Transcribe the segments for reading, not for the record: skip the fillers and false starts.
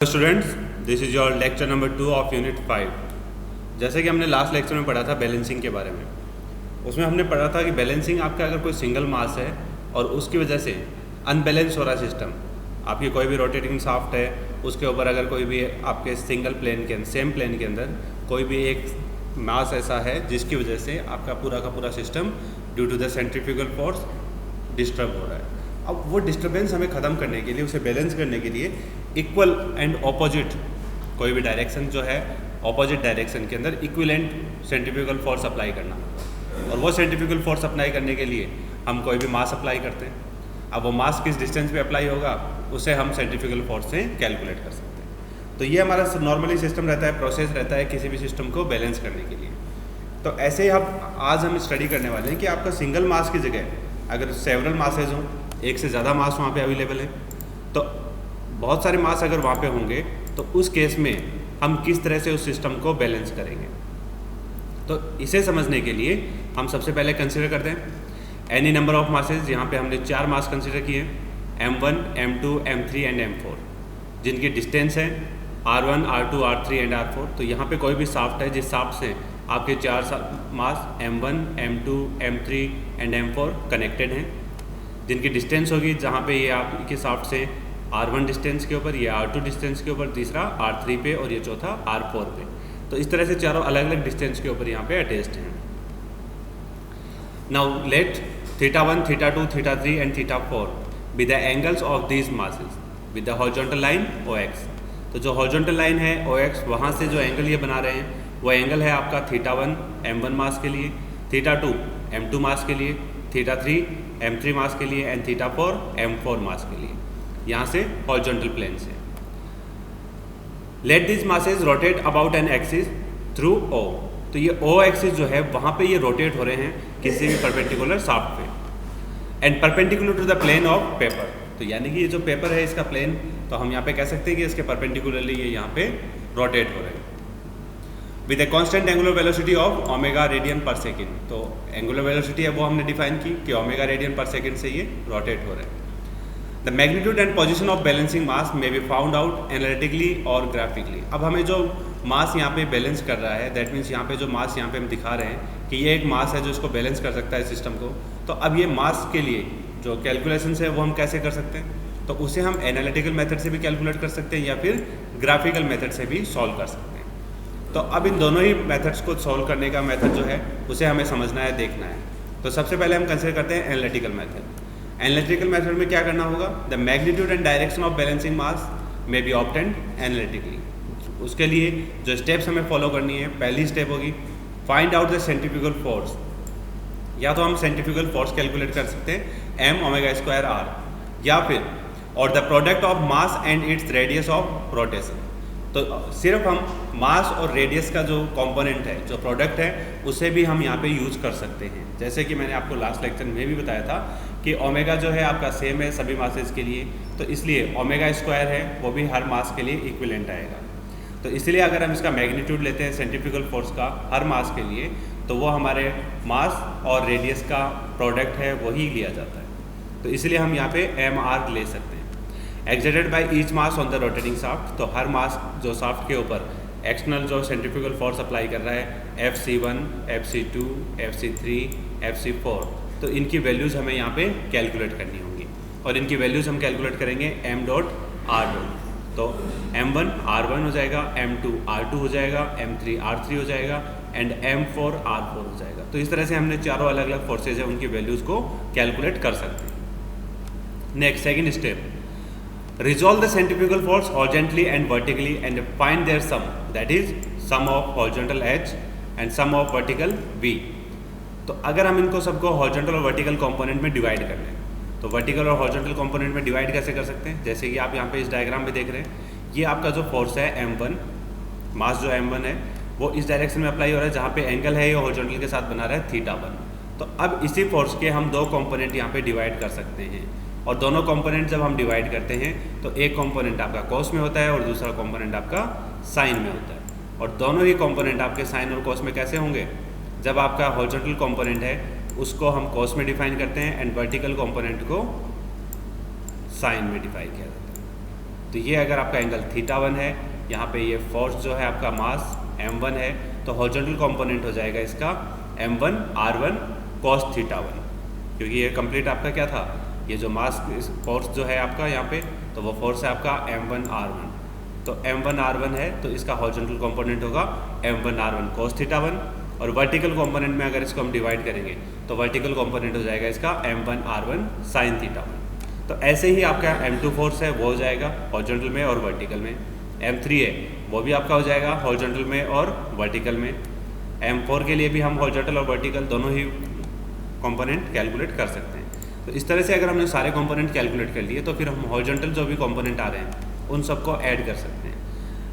Students, this is your lecture number 2 of unit 5। जैसे कि हमने लास्ट लेक्चर में पढ़ा था बैलेंसिंग के बारे में, उसमें हमने पढ़ा था कि बैलेंसिंग आपका अगर कोई सिंगल मास है और उसकी वजह से अनबैलेंस हो रहा है सिस्टम, आपकी कोई भी रोटेटिंग शाफ्ट है उसके ऊपर अगर कोई भी आपके सिंगल प्लेन के सेम प्लेन के अंदर कोई भी एक मास ऐसा है जिसकी वजह से आपका पूरा का पूरा system due to the centrifugal force disturb हो रहा है। अब वो डिस्टर्बेंस हमें ख़त्म करने के लिए, उसे बैलेंस करने के लिए इक्वल एंड ऑपोजिट कोई भी डायरेक्शन जो है ऑपोजिट डायरेक्शन के अंदर इक्विवेलेंट सेंट्रीफ्यूगल फोर्स अप्लाई करना होगा। और वो सेंट्रीफ्यूगल फोर्स अप्लाई करने के लिए हम कोई भी मास अप्लाई करते हैं। अब वो मास किस डिस्टेंस पे अप्लाई होगा उसे हम सेंट्रीफ्यूगल फोर्स से कैलकुलेट कर सकते हैं। तो ये हमारा नॉर्मली सिस्टम रहता है, प्रोसेस रहता है किसी भी सिस्टम को बैलेंस करने के लिए। तो ऐसे ही आज हम स्टडी करने वाले हैं कि आपका सिंगल मास की जगह अगर सेवरल मासेज हों, एक से ज़्यादा मास वहाँ पे अवेलेबल है, तो बहुत सारे मास अगर वहाँ पे होंगे तो उस केस में हम किस तरह से उस सिस्टम को बैलेंस करेंगे। तो इसे समझने के लिए हम सबसे पहले कंसिडर करते हैं एनी नंबर ऑफ मासेज। यहाँ पे हमने 4 मास कंसिडर किए, M1, M2, M3 and M4, जिनकी डिस्टेंस है R1, R2, R3 and R4। तो यहाँ पे कोई भी शाफ्ट है जिस शाफ्ट से आपके 4 मास M1, M2, M3 and M4 connected हैं, जिनकी डिस्टेंस होगी जहाँ पे ये आपके शाफ्ट से R1 डिस्टेंस के ऊपर, ये R2 डिस्टेंस के ऊपर, तीसरा R3 पे और ये चौथा R4 पे। तो इस तरह से चारों अलग अलग डिस्टेंस के ऊपर यहाँ पे अटैच्ड हैं। Now let θ1, θ2, θ3 and θ4 be the angles of these masses with the horizontal line OX। तो जो हॉरिजॉन्टल लाइन है OX, वहाँ से जो एंगल ये बना रहे हैं वो एंगल है आपका θ1 M1 मास के लिए, θ2 M2 मास के लिए, θ3 M3 मास के लिए एंड θ4 M4 मास के लिए, यहाँ से हॉरिजॉन्टल प्लेन से। Let this masses rotate about an axis through O। तो ये O एक्सिस जो है वहाँ पे ये रोटेट हो रहे हैं किसी भी परपेंडिकुलर शाफ्ट पे and perpendicular to the plane of paper. तो यानी कि ये जो पेपर है इसका प्लेन, तो हम यहाँ पे कह सकते हैं कि इसके परपेंडिकुलरली ये यहाँ पे रोटेट हो रहे हैं with a constant angular velocity of omega radian पर सेकेंड। तो एंगुलर वेलोसिटी है वो हमने डिफाइन की कि ओमेगा रेडियन पर सेकेंड से ये रोटेट हो रहे हैं। The magnitude and position of balancing mass may be found out analytically और ग्राफिकली। अब हमें जो मास यहाँ पे बैलेंस कर रहा है, दैट मीन्स यहाँ पे जो मास यहाँ पे हम दिखा रहे हैं कि ये एक मास है जो इसको बैलेंस कर सकता है सिस्टम को। तो अब ये मास के लिए जो कैलकुलेशन है वो हम कैसे कर सकते हैं, तो उसे हम एनालिटिकल मेथड से भी कैलकुलेट कर सकते हैं या फिर ग्राफिकल मेथड से भी सॉल्व कर सकते हैं। तो अब इन दोनों ही मेथड्स को सॉल्व करने का मेथड जो है उसे हमें समझना है, देखना है। तो सबसे पहले हम कंसिडर करते हैं एनालिटिकल मेथड। एनालिटिकल मेथड में क्या करना होगा, the magnitude and direction of balancing mass may be obtained analytically. उसके लिए जो स्टेप्स हमें फॉलो करनी है, पहली स्टेप होगी find out the centrifugal force. या तो हम सेंट्रीफ्यूगल फोर्स कैलकुलेट कर सकते हैं m²r, या फिर और the product of mass and its radius of rotation. तो सिर्फ हम मास और रेडियस का जो कंपोनेंट है, जो प्रोडक्ट है, उसे भी हम यहाँ पे यूज़ कर सकते हैं। जैसे कि मैंने आपको लास्ट लेक्चर में भी बताया था कि ओमेगा जो है आपका सेम है सभी मासेस के लिए, तो इसलिए ओमेगा² है वो भी हर मास के लिए इक्विवेलेंट आएगा। तो इसलिए अगर हम इसका मैग्नीट्यूड लेते हैं सेंट्रीफ्यूगल फोर्स का हर मास के लिए, तो वो हमारे मास और रेडियस का प्रोडक्ट है वही लिया जाता है। तो इसलिए हम यहाँ पे mr ले सकते हैं। Exerted by each mass on the rotating shaft. तो हर मास जो शाफ्ट के ऊपर एक्सटर्नल जो सेंट्रीफ्यूगल फोर्स अप्लाई कर रहा है FC1, FC2, FC3, FC4, तो इनकी वैल्यूज़ हमें यहाँ पे कैलकुलेट करनी होंगी और इनकी वैल्यूज़ हम कैलकुलेट करेंगे m.r. तो M1 R1 हो जाएगा, M2 R2 हो जाएगा, M3 R3 हो जाएगा एंड M4 R4 हो जाएगा। तो इस तरह से हमने चारों अलग अलग फोर्सेज है उनकी वैल्यूज़ को कैलकुलेट कर सकते हैं। Next second step, resolve the centrifugal force horizontally and vertically and find their sum, that is sum of horizontal h and sum of vertical v। तो अगर हम इनको सबको हॉरिजॉन्टल और वर्टिकल कंपोनेंट में डिवाइड कर लें, तो वर्टिकल और हॉरिजॉन्टल कंपोनेंट में डिवाइड कैसे कर सकते हैं, जैसे कि आप यहाँ पे इस डायग्राम में देख रहे हैं, ये आपका जो फोर्स है M1, मास जो M1 है वो इस डायरेक्शन में अप्लाई हो रहा है जहाँ पे एंगल है ये हॉरिजॉन्टल के साथ बना रहा है θ1। तो अब इसी फोर्स के हम दो कंपोनेंट यहाँ पे डिवाइड कर सकते हैं और दोनों कंपोनेंट जब हम डिवाइड करते हैं तो एक कंपोनेंट आपका कॉस में होता है और दूसरा कंपोनेंट आपका साइन में होता है। और दोनों ही कंपोनेंट आपके साइन और कॉस में कैसे होंगे, जब आपका हॉरिजॉन्टल कंपोनेंट है उसको हम कॉस में डिफाइन करते हैं एंड वर्टिकल कंपोनेंट को साइन में डिफाइन किया जाता है। तो ये अगर आपका एंगल θ1 है, यहाँ पे ये फोर्स जो है आपका मास m1 है, तो हॉरिजॉन्टल कंपोनेंट हो जाएगा इसका m1 r1 cos θ1, क्योंकि ये कंप्लीट आपका क्या था, ये जो मास फोर्स जो है आपका यहाँ पे, तो वो फोर्स है आपका m1 r1, तो m1 r1 है तो इसका हॉरिजॉन्टल कंपोनेंट होगा m1 r1 cos θ1, और वर्टिकल कंपोनेंट में अगर इसको हम डिवाइड करेंगे तो वर्टिकल कंपोनेंट हो जाएगा इसका m1 r1 sin θ1। तो ऐसे ही आपका m2 फोर्स है वो हो जाएगा हॉरिजॉन्टल में और वर्टिकल में, m3 है वो भी आपका हो जाएगा हॉरिजॉन्टल में और वर्टिकल में, m4 के लिए भी हम हॉरिजॉन्टल और वर्टिकल दोनों ही कंपोनेंट कैलकुलेट कर सकते हैं। तो इस तरह से अगर हमने सारे कंपोनेंट कैलकुलेट कर लिए तो फिर हम हॉरिजॉन्टल जो भी कंपोनेंट आ रहे हैं उन सबको ऐड कर सकते हैं।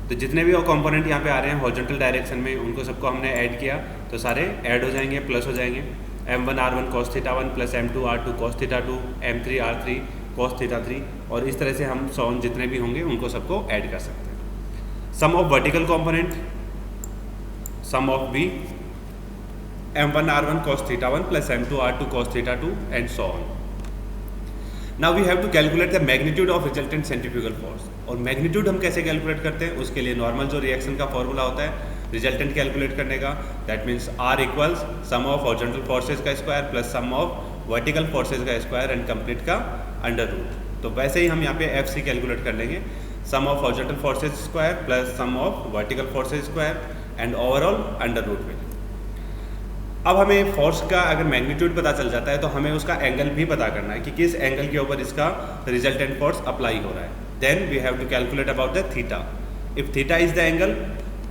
तो जितने भी वो कंपोनेंट यहाँ पे आ रहे हैं हॉरिजॉन्टल डायरेक्शन में उनको सबको हमने ऐड किया तो सारे ऐड हो जाएंगे, प्लस हो जाएंगे, m1 r1 cos θ1 plus m2 r2 cos θ2, m3 r3 cos θ3, और इस तरह से हम सॉन जितने भी होंगे उनको सबको ऐड कर सकते हैं। Sum of vertical component, sum of be m1 r1 cos θ1 plus m2 r2 cos θ2 and so on. Now we have to calculate the magnitude of resultant centrifugal force. और मैग्नीट्यूड हम कैसे कैलकुलेट करते हैं, उसके लिए नॉर्मल जो reaction का formula होता है रिजल्टेंट कैलकुलेट करने का, that means R equals sum of horizontal forces का square plus sum of vertical forces का स्क्वायर एंड कंप्लीट का अंडर रूट। तो वैसे ही हम यहाँ पे FC कैलकुलेट कर लेंगे, sum of horizontal forces square plus sum of vertical forces square and overall under root value. अब हमें फोर्स का अगर मैग्नीट्यूड पता चल जाता है तो हमें उसका एंगल भी पता करना है कि किस एंगल के ऊपर इसका रिजल्टेंट फोर्स अप्लाई हो रहा है। Then we have to calculate about the theta. If theta is the angle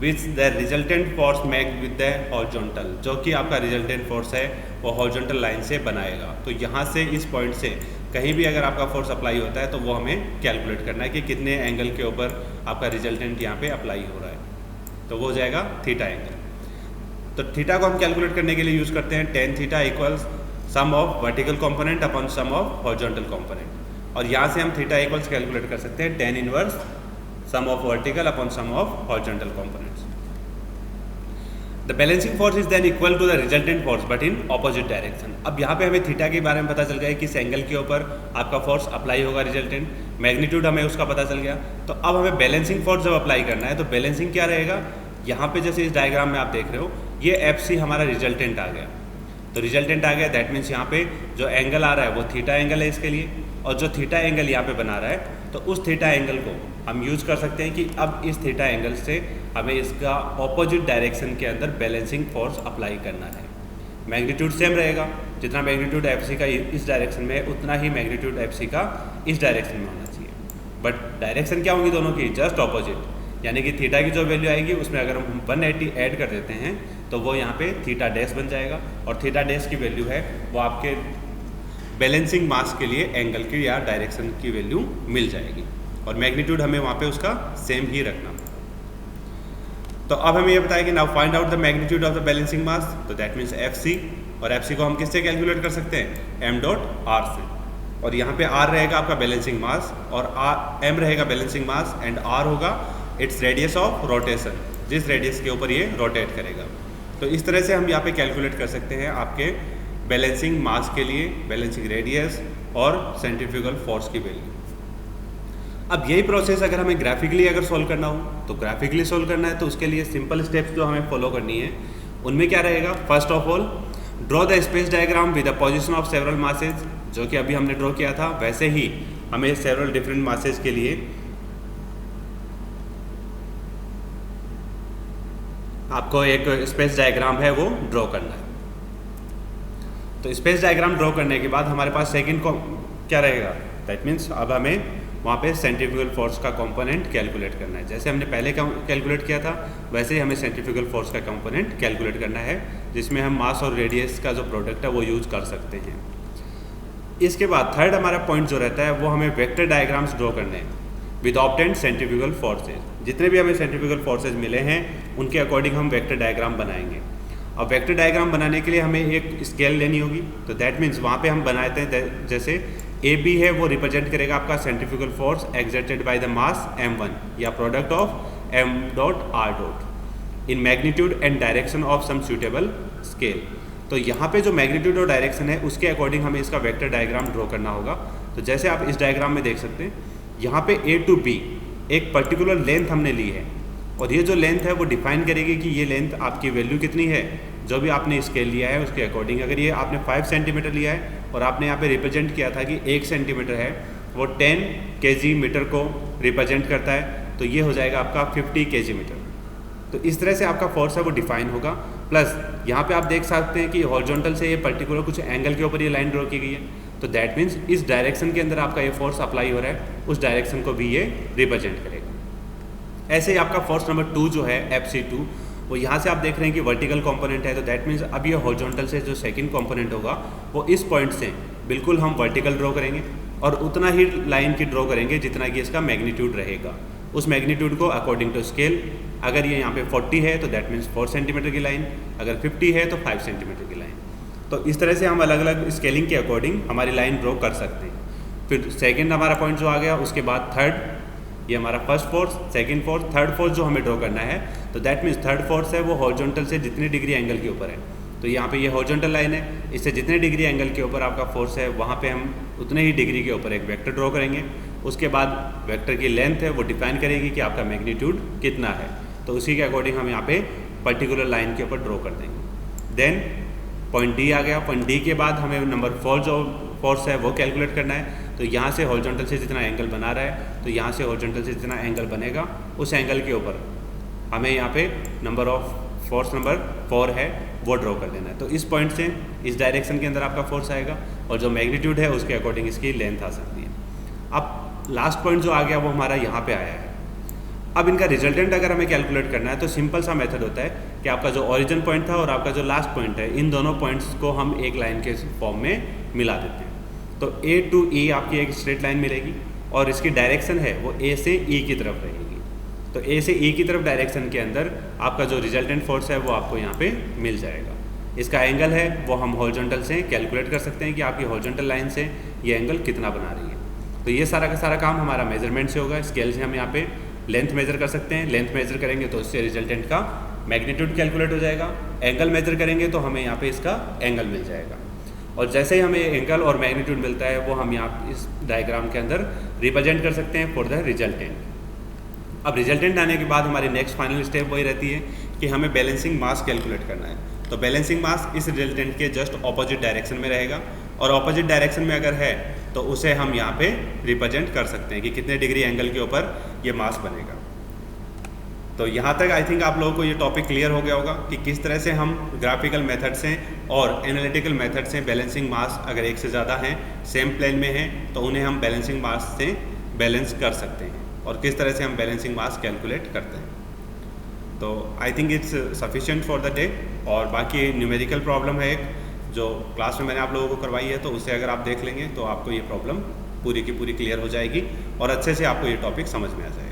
which the resultant force make with the horizontal, जो कि आपका रिजल्टेंट फोर्स है वो हॉरिजॉन्टल लाइन से बनाएगा। तो यहाँ से इस पॉइंट से कहीं भी अगर आपका फोर्स अप्लाई होता है तो वो हमें कैलकुलेट करना है कि कितने एंगल के ऊपर आपका रिजल्टेंट यहाँ पे अप्लाई हो रहा है, तो वो हो जाएगा थीटा एंगल। तो थीटा को हम कैलकुलेट करने के लिए यूज़ करते हैं tan theta equals sum of vertical component upon sum of horizontal component, और यहाँ से हम थीटा इक्वल्स कैलकुलेट कर सकते हैं tan inverse sum of vertical upon sum of horizontal components. The balancing force is then equal to the resultant force but in opposite direction. अब यहाँ पे हमें थीटा के बारे में पता चल गया है किस एंगल के ऊपर आपका फोर्स अप्लाई होगा रिजल्टेंट, मैग्नीट्यूड हमें उसका पता चल गया। तो अब हमें बैलेंसिंग फोर्स जब अप्लाई करना है तो बैलेंसिंग क्या रहेगा, यहाँ पे जैसे इस डायग्राम में आप देख रहे हो ये FC हमारा रिजल्टेंट आ गया, तो रिजल्टेंट आ गया दैट मीन्स यहाँ पे जो एंगल आ रहा है वो थीटा एंगल है इसके लिए, और जो थीटा एंगल यहाँ पे बना रहा है तो उस थीटा एंगल को हम यूज़ कर सकते हैं कि अब इस थीटा एंगल से हमें इसका ऑपोजिट डायरेक्शन के अंदर बैलेंसिंग फोर्स अप्लाई करना है। मैग्नीट्यूड सेम रहेगा, जितना मैग्नीट्यूड FC का इस डायरेक्शन में है उतना ही मैग्नीट्यूड FC का इस डायरेक्शन में होना चाहिए, बट डायरेक्शन क्या होंगी दोनों की, जस्ट ऑपोजिट। यानी कि थीटा की जो वैल्यू आएगी उसमें अगर हम 180 ऐड कर देते हैं तो वो यहाँ पे थीटा डैश बन जाएगा, और थीटा डैश की वैल्यू है वो आपके बैलेंसिंग मास के लिए एंगल की या डायरेक्शन की वैल्यू मिल जाएगी, और मैग्नीट्यूड हमें वहाँ पे उसका सेम ही रखना। तो अब हमें ये बताया कि now find out the magnitude of the balancing mass, तो दैट मीन्स FC, और FC को हम किससे कैलकुलेट कर सकते हैं, m.r से, और यहाँ पे R रहेगा आपका बैलेंसिंग मास और M रहेगा बैलेंसिंग मास एंड R होगा इट्स रेडियस ऑफ रोटेशन, जिस रेडियस के ऊपर ये रोटेट करेगा। तो इस तरह से हम यहाँ पे कैलकुलेट कर सकते हैं आपके बैलेंसिंग मास के लिए बैलेंसिंग रेडियस और सेंट्रीफ्यूगल फोर्स की वैल्यू। अब यही प्रोसेस अगर हमें ग्राफिकली अगर सोल्व करना हो तो ग्राफिकली सोल्व करना है तो उसके लिए सिंपल स्टेप्स जो हमें फॉलो करनी है उनमें क्या रहेगा, first of all draw the space diagram with the position of several masses, जो कि अभी हमने ड्रॉ किया था वैसे ही हमें सेवरल डिफरेंट मासेज के लिए आपको एक स्पेस डायग्राम है वो ड्रॉ करना है। तो स्पेस डायग्राम ड्रॉ करने के बाद हमारे पास सेकंड को क्या रहेगा, दैट मीन्स अब हमें वहाँ पे सेंट्रीफ्यूगल फोर्स का कंपोनेंट कैलकुलेट करना है। जैसे हमने पहले कैलकुलेट किया था वैसे ही हमें सेंट्रीफ्यूगल फोर्स का कंपोनेंट कैलकुलेट करना है, जिसमें हम मास और रेडियस का जो प्रोडक्ट है वो यूज कर सकते हैं। इसके बाद थर्ड हमारा पॉइंट जो रहता है वो हमें वेक्टर डायग्राम्स ड्रॉ करने हैं विद ऑब्टेंड सेंट्रीफ्यूगल फोर्सेज। जितने भी हमें सेंट्रीफ्यूगल फोर्सेज मिले हैं उनके अकॉर्डिंग हम वेक्टर डायग्राम बनाएंगे। अब वेक्टर डायग्राम बनाने के लिए हमें एक स्केल लेनी होगी, तो दैट मीन्स वहाँ पे हम बनाते हैं जैसे AB है वो रिप्रेजेंट करेगा आपका centrifugal force exerted by the mass m1 या product of m.r. In magnitude and direction of some suitable scale. तो यहाँ पे जो मैग्नीट्यूड और डायरेक्शन है उसके अकॉर्डिंग हमें इसका वेक्टर डायग्राम ड्रॉ करना होगा। तो जैसे आप इस डायग्राम में देख सकते हैं यहाँ पे A to B एक पर्टिकुलर लेंथ हमने ली है और ये जो लेंथ है वो डिफाइन करेगी कि ये लेंथ आपकी वैल्यू कितनी है। जो भी आपने स्केल लिया है उसके अकॉर्डिंग, अगर ये आपने 5 सेंटीमीटर लिया है और आपने यहाँ पे रिप्रेजेंट किया था कि 1 सेंटीमीटर है, वो 10 kg मीटर को रिप्रेजेंट करता है, तो ये हो जाएगा आपका 50 kg मीटर। तो इस तरह से आपका फोर्स है वो डिफाइन होगा। प्लस यहाँ पे आप देख सकते हैं कि हॉरिजॉन्टल से ये पर्टिकुलर कुछ एंगल के ऊपर ये लाइन ड्रॉ की गई है, तो दैट मीन्स इस डायरेक्शन के अंदर आपका ये फोर्स अप्लाई हो रहा है, उस डायरेक्शन को भी ये रिप्रेजेंट करेगा। ऐसे ही आपका फोर्स नंबर 2 जो है FC2, वो यहाँ से आप देख रहे हैं कि वर्टिकल कंपोनेंट है, तो दैट मीन्स अब ये हॉरिजॉन्टल से जो सेकंड कंपोनेंट होगा वो इस पॉइंट से बिल्कुल हम वर्टिकल ड्रॉ करेंगे और उतना ही लाइन की ड्रॉ करेंगे जितना कि इसका मैग्नीट्यूड रहेगा। उस मैग्नीट्यूड को अकॉर्डिंग टू स्केल, अगर ये यहाँ पे 40 है तो दैट मीन्स 4 सेंटीमीटर की लाइन, अगर 50 है तो 5 सेंटीमीटर की लाइन। तो इस तरह से हम अलग अलग स्केलिंग के अकॉर्डिंग हमारी लाइन ड्रॉ कर सकते हैं। फिर सेकंड हमारा पॉइंट जो आ गया, उसके बाद थर्ड, ये हमारा first force, second force, third force जो हमें ड्रॉ करना है, तो दैट मीन्स थर्ड फोर्स है वो हॉरिजॉन्टल से जितने डिग्री एंगल के ऊपर है, तो यहाँ पे ये हॉरिजॉन्टल लाइन है, इससे जितने डिग्री एंगल के ऊपर आपका फोर्स है वहाँ पे हम उतने ही डिग्री के ऊपर एक वेक्टर ड्रॉ करेंगे। उसके बाद वेक्टर की लेंथ है वो डिफाइन करेगी कि आपका मैग्नीट्यूड कितना है, तो उसी के अकॉर्डिंग हम यहाँ पे पर्टिकुलर लाइन के ऊपर ड्रॉ कर देंगे। देन पॉइंट डी आ गया। पॉइंट डी के बाद हमें नंबर 4 जो फोर्स है वो कैलकुलेट करना है। तो यहाँ से हॉरिजॉन्टल से जितना एंगल बना रहा है, तो यहाँ से हॉरिजॉन्टल से जितना एंगल बनेगा उस एंगल के ऊपर हमें यहाँ पे नंबर ऑफ फोर्स नंबर 4 है वो ड्रॉ कर देना है। तो इस पॉइंट से इस डायरेक्शन के अंदर आपका फोर्स आएगा और जो मैग्नीट्यूड है उसके अकॉर्डिंग इसकी लेंथ आ सकती है। अब लास्ट पॉइंट जो आ गया वो हमारा यहाँ पे आया है। अब इनका रिजल्टेंट अगर हमें कैलकुलेट करना है तो सिंपल सा मेथड होता है कि आपका जो ओरिजिन पॉइंट था और आपका जो लास्ट पॉइंट है, इन दोनों पॉइंट्स को हम एक लाइन के फॉर्म में मिला देते हैं। तो A to E आपकी एक स्ट्रेट लाइन मिलेगी और इसकी डायरेक्शन है वो A से E की तरफ रहेगी। तो A से E की तरफ डायरेक्शन के अंदर आपका जो रिजल्टेंट फोर्स है वो आपको यहाँ पे मिल जाएगा। इसका एंगल है वो हम हॉरिजॉन्टल से कैलकुलेट कर सकते हैं कि आपकी हॉरिजॉन्टल लाइन से ये एंगल कितना बना रही है। तो ये सारा का सारा काम हमारा मेजरमेंट से होगा। स्केल से हम यहाँ पे लेंथ मेजर कर सकते हैं, लेंथ मेजर करेंगे तो उससे रिजल्टेंट का मैग्नीट्यूड कैलकुलेट हो जाएगा। एंगल मेजर करेंगे तो हमें यहाँ पे इसका एंगल मिल जाएगा और जैसे ही हमें एंगल और मैग्नीट्यूड मिलता है वो हम यहाँ इस डायग्राम के अंदर रिप्रेजेंट कर सकते हैं फॉर द रिजल्टेंट। अब रिजल्टेंट आने के बाद हमारी नेक्स्ट फाइनल स्टेप वही रहती है कि हमें बैलेंसिंग मास कैलकुलेट करना है। तो बैलेंसिंग मास इस रिजल्टेंट के जस्ट ऑपोजिट डायरेक्शन में रहेगा और ऑपोजिट डायरेक्शन में अगर है तो उसे हम यहाँ पे रिप्रेजेंट कर सकते हैं कि कितने डिग्री एंगल के ऊपर ये मास बनेगा। तो यहाँ तक आई थिंक आप लोगों को ये टॉपिक क्लियर हो गया होगा कि किस तरह से हम ग्राफिकल मेथड से और एनालिटिकल मेथड से बैलेंसिंग मास अगर एक से ज़्यादा हैं, सेम प्लेन में हैं, तो उन्हें हम बैलेंसिंग मास से बैलेंस कर सकते हैं और किस तरह से हम बैलेंसिंग मास कैलकुलेट करते हैं। तो I think it's sufficient for the day. और बाकी न्यूमेरिकल प्रॉब्लम है एक जो क्लास में मैंने आप लोगों को करवाई है, तो उसे अगर आप देख लेंगे तो आपको ये प्रॉब्लम पूरी की पूरी क्लियर हो जाएगी और अच्छे से आपको ये टॉपिक समझ में आ जाएगा।